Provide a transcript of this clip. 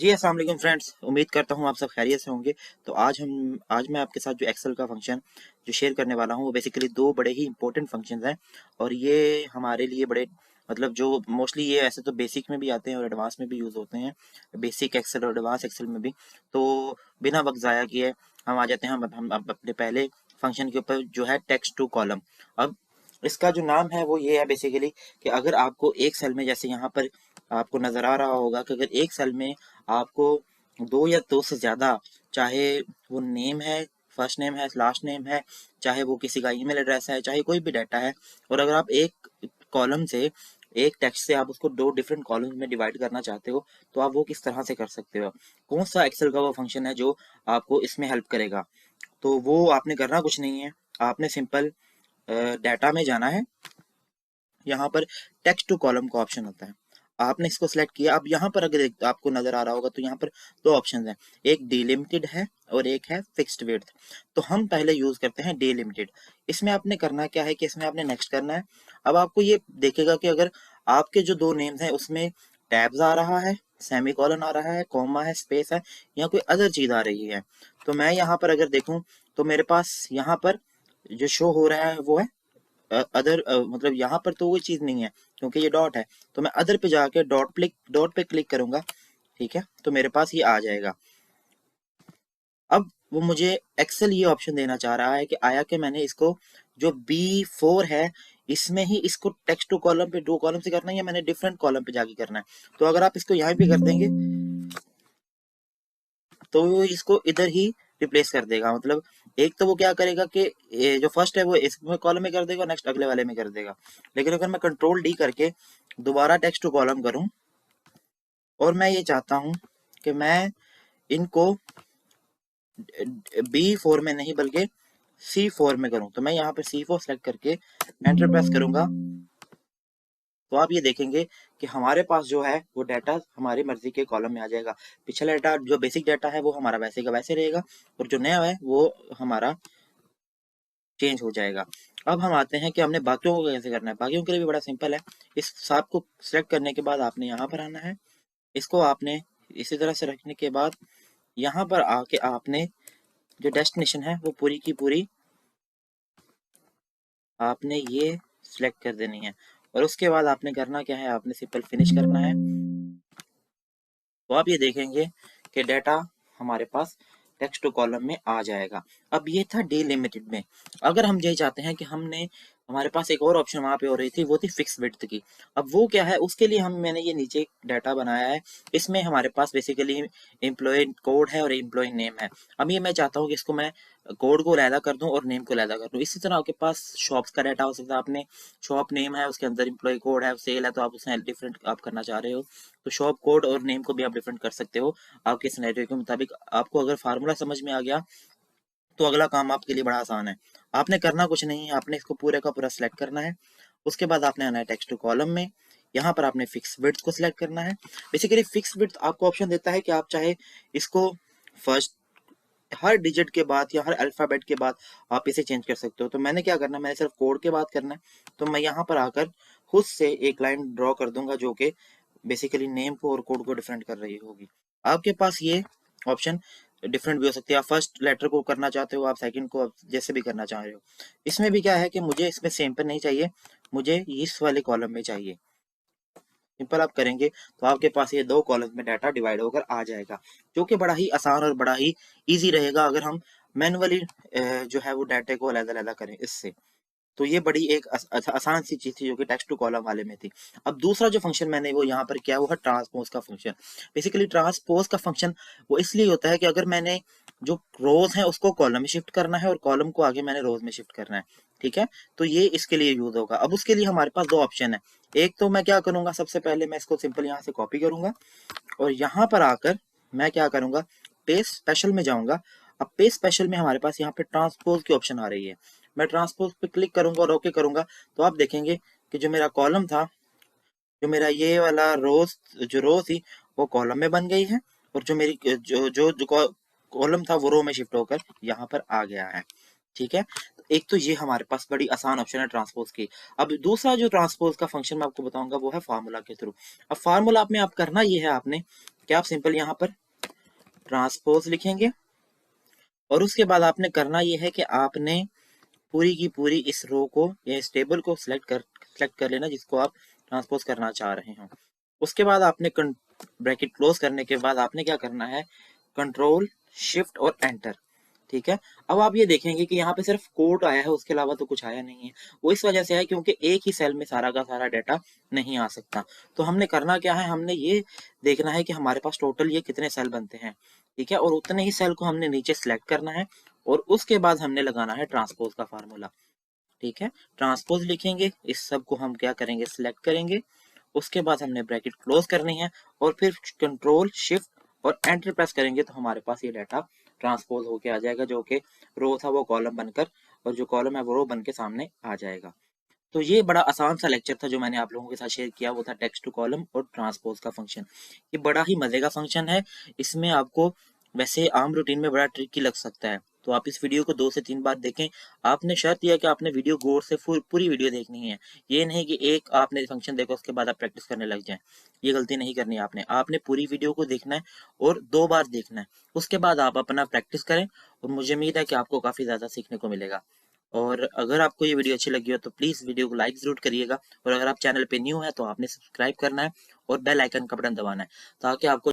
जी अस्सलाम वालेकुम फ्रेंड्स, उम्मीद करता हूँ आप सब खैरियत से होंगे। तो आज मैं आपके साथ जो एक्सेल का फंक्शन जो शेयर करने वाला हूँ वो बेसिकली दो बड़े ही इंपॉर्टेंट फंक्शंस हैं। और ये हमारे लिए बड़े मतलब जो मोस्टली ये ऐसे तो बेसिक में भी आते हैं और एडवांस में भी यूज़ होते हैं, बेसिक एक्सेल और एडवांस एक्सेल में भी। तो बिना वक्त ज़ाया किए हम आ जाते हैं हम अब अपने पहले फंक्शन के ऊपर जो है टेक्स्ट टू कॉलम। अब इसका जो नाम है वो ये है बेसिकली कि अगर आपको एक सेल में, जैसे यहाँ पर आपको नज़र आ रहा होगा कि अगर एक सेल में आपको दो या दो से ज़्यादा, चाहे वो नेम है, फर्स्ट नेम है, लास्ट नेम है, चाहे वो किसी का ईमेल एड्रेस है, चाहे कोई भी डाटा है, और अगर आप एक कॉलम से, एक टेक्स्ट से आप उसको दो डिफरेंट कॉलम्स में डिवाइड करना चाहते हो, तो आप वो किस तरह से कर सकते हो। कौन सा एक्सेल का वो फंक्शन है जो आपको इसमें हेल्प करेगा। तो वो आपने करना कुछ नहीं है, आपने सिंपल डाटा में जाना है। यहाँ पर टेक्स्ट टू कॉलम का ऑप्शन होता है, आपने इसको सिलेक्ट किया। अब यहाँ पर अगर आपको नजर आ रहा होगा तो यहाँ पर दो ऑप्शन हैं, एक डिलिमिटेड है और एक है फिक्स्ड विड्थ। तो हम पहले यूज करते हैं डिलिमिटेड। इसमें आपने करना क्या है कि इसमें आपने नेक्स्ट करना है। अब आपको ये देखेगा कि अगर आपके जो दो नेम्स हैं उसमें टैब्स आ रहा है, सेमी कॉलन आ रहा है, कॉमा है, स्पेस है, या कोई अदर चीज आ रही है, तो मैं यहाँ पर अगर देखूं तो मेरे पास यहाँ पर जो शो हो रहा है वो है अदर, मतलब यहाँ पर तो कोई चीज नहीं है क्योंकि ये डॉट है। तो मैं अदर पे जाके डॉट पे क्लिक करूंगा, ठीक है, तो मेरे पास ये आ जाएगा। अब वो मुझे एक्सेल ये ऑप्शन देना चाह रहा है कि आया कि मैंने इसको जो B4 है इसमें ही इसको टेक्स्ट टू कॉलम पे दो कॉलम से करना है या मैंने डिफरेंट कॉलम पे जाके करना है। तो अगर आप इसको यहाँ पे कर देंगे तो वो इसको इधर ही रिप्लेस कर देगा। मतलब एक तो वो क्या करेगा कि ये जो फर्स्ट है वो इस कॉलम में कर देगा, नेक्स्ट अगले वाले में कर देगा। लेकिन अगर मैं कंट्रोल डी करके दोबारा टेक्स्ट टू कॉलम करूं और मैं ये चाहता हूं कि मैं इनको B4 में नहीं बल्कि C4 में करूं, तो मैं यहाँ पे C4 सेलेक्ट करके एंटर प्रेस करूंगा। तो आप ये देखेंगे कि हमारे पास जो है वो डाटा हमारी मर्जी के कॉलम में आ जाएगा। पिछला डाटा जो बेसिक डाटा है वो हमारा वैसे का वैसे रहेगा, और जो नया है वो हमारा चेंज हो जाएगा। अब हम आते हैं कि हमने बाकियों को कैसे करना है। बाकियों के लिए भी बड़ा सिंपल है। इस सब को सिलेक्ट करने के बाद आपने यहाँ पर आना है, इसको आपने इसी तरह से रखने के बाद यहाँ पर आके आपने जो डेस्टिनेशन है वो पूरी की पूरी आपने ये सिलेक्ट कर देनी है। और उसके बाद आपने करना क्या है, आपने सिंपल फिनिश करना है। तो आप ये देखेंगे कि डाटा हमारे पास टेक्स्ट टू कॉलम में आ जाएगा। अब ये था डिलिमिटेड में। अगर हम ये चाहते हैं कि हमने, हमारे पास एक और ऑप्शन वहां पे हो रही थी, वो थी फिक्स विड्थ की। अब वो क्या है, उसके लिए मैंने ये नीचे डाटा बनाया है। इसमें हमारे पास बेसिकली एम्प्लॉय कोड है और एम्प्लॉय नेम है। अब ये मैं चाहता हूँ कि इसको मैं कोड को अलहदा कर दूं और नेम को अलहदा कर दूं। इसी तरह आपके पास शॉप्स का डाटा हो सकता है, आपने शॉप नेम है, उसके अंदर एम्प्लॉय कोड है, सेल है, तो आप उसमें डिफरेंट आप करना चाह रहे हो, तो शॉप कोड और नेम को भी आप डिफरेंट कर सकते हो आपके सिनेरियो के मुताबिक। आपको अगर फार्मूला समझ में आ गया तो अगला काम आपके लिए बड़ा आसान है। आपने करना कुछ नहीं है, आपने इसको पूरे का पूरा सिलेक्ट करना है। उसके बाद आपने आना है टेक्स्ट टू कॉलम में, यहाँ पर आपने फिक्स विड्थ को सिलेक्ट करना है। बेसिकली फिक्स विड्थ आपको ऑप्शन देता है कि आप चाहे इसको फर्स्ट हर डिजिट के बाद या हर अल्फाबेट के बाद आप इसे चेंज कर सकते हो। तो मैंने क्या करना है, मैंने सिर्फ कोड के बाद करना है। तो मैं यहाँ पर आकर खुद से एक लाइन ड्रॉ कर दूंगा जो कि बेसिकली नेम को और कोड को डिफरेंट कर रही होगी। आपके पास ये ऑप्शन डिफरेंट भी हो सकती है, आप फर्स्ट लेटर को करना चाहते हो, आप सेकंड को, आप जैसे भी करना चाह रहे हो। इसमें भी क्या है कि मुझे इसमें सेम पर नहीं चाहिए, मुझे इस वाले कॉलम में चाहिए। सिंपल आप करेंगे तो आपके पास ये दो कॉलम में डाटा डिवाइड होकर आ जाएगा, जो कि बड़ा ही आसान और बड़ा ही इजी रहेगा अगर हम मैनुअली जो है वो डाटे को अलग-अलग करें इससे। तो ये बड़ी एक आसान सी चीज थी जो कि टेक्स्ट टू कॉलम वाले में थी। अब दूसरा जो फंक्शन मैंने वो यहाँ पर किया वो है ट्रांसपोज का फंक्शन। बेसिकली ट्रांसपोज का फंक्शन वो इसलिए होता है कि अगर मैंने जो रोज है उसको कॉलम में शिफ्ट करना है और कॉलम को आगे मैंने रोज में शिफ्ट करना है, ठीक है, तो ये इसके लिए यूज होगा। अब उसके लिए हमारे पास दो ऑप्शन है। एक तो मैं क्या करूंगा, सबसे पहले मैं इसको सिंपल यहाँ से कॉपी करूंगा और यहाँ पर आकर मैं क्या करूंगा, पेस्ट स्पेशल में जाऊंगा। अब पेस्ट स्पेशल में हमारे पास यहाँ पे ट्रांसपोज की ऑप्शन आ रही है। मैं ट्रांसपोज पे क्लिक करूंगा और ओके करूंगा, तो आप देखेंगे कि जो मेरा कॉलम था, जो मेरा ये वाला रोज, जो रो थी वो कॉलम में बन गई है, और जो मेरी जो जो, जो कॉलम था वो रो में शिफ्ट होकर यहाँ पर आ गया है। ठीक है, एक तो ये हमारे पास बड़ी आसान ऑप्शन है ट्रांसपोज की। अब दूसरा जो ट्रांसपोज का फंक्शन मैं आपको बताऊंगा वो है फार्मूला के थ्रू। अब फार्मूला में आप करना ये है आपने कि आप सिंपल यहाँ पर ट्रांसपोज लिखेंगे और उसके बाद आपने करना ये है कि आपने पूरी की पूरी इस रो को या इस टेबल को सिलेक्ट कर लेना जिसको आप ट्रांसपोज करना चाह रहे हो। उसके बाद आपने ब्रैकेट क्लोज करने के बाद आपने क्या करना है, कंट्रोल शिफ्ट और एंटर। ठीक है। अब आप ये देखेंगे कि यहाँ पे सिर्फ कोड आया है, उसके अलावा तो कुछ आया नहीं है। वो इस वजह से है क्योंकि एक ही सेल में सारा का सारा डाटा नहीं आ सकता। तो हमने करना क्या है, हमने ये देखना है कि हमारे पास टोटल ये कितने सेल बनते हैं। ठीक है। और उतने ही सेल को हमने नीचे सिलेक्ट करना है और उसके बाद हमने लगाना है ट्रांसपोज का फार्मूला। ठीक है। ट्रांसपोज लिखेंगे, इस सब को हम क्या करेंगे, सिलेक्ट करेंगे। उसके बाद हमने ब्रैकेट क्लोज करनी है और फिर कंट्रोल शिफ्ट और एंटर प्रेस करेंगे तो हमारे पास ये डाटा ट्रांसपोज होके आ जाएगा, जो कि रो था वो कॉलम बनकर और जो कॉलम है वो रो बन के सामने आ जाएगा। तो ये बड़ा आसान सा लेक्चर था जो मैंने आप लोगों के साथ शेयर किया, वो था टेक्स्ट टू कॉलम और ट्रांसपोज का फंक्शन। ये बड़ा ही मजे का फंक्शन है। इसमें आपको वैसे आम रूटीन में बड़ा ट्रिकी लग सकता है, तो आप इस वीडियो को 2 से 3 बार देखें। आपने शर्त यह है कि आपने वीडियो गौर से पूरी वीडियो देखनी है। ये नहीं कि एक आपने फंक्शन देखा उसके बाद आप प्रैक्टिस करने लग जाएं। ये गलती नहीं करनी है आपने पूरी वीडियो को देखना है और 2 बार देखना है। उसके बाद आप अपना प्रैक्टिस करें और मुझे उम्मीद है कि आपको काफी ज्यादा सीखने को मिलेगा। और अगर आपको ये वीडियो अच्छी लगी हो तो प्लीज़ वीडियो को लाइक ज़रूर करिएगा और अगर आप चैनल पे न्यू है तो आपने सब्सक्राइब करना है और बेल आइकन का बटन दबाना है ताकि आपको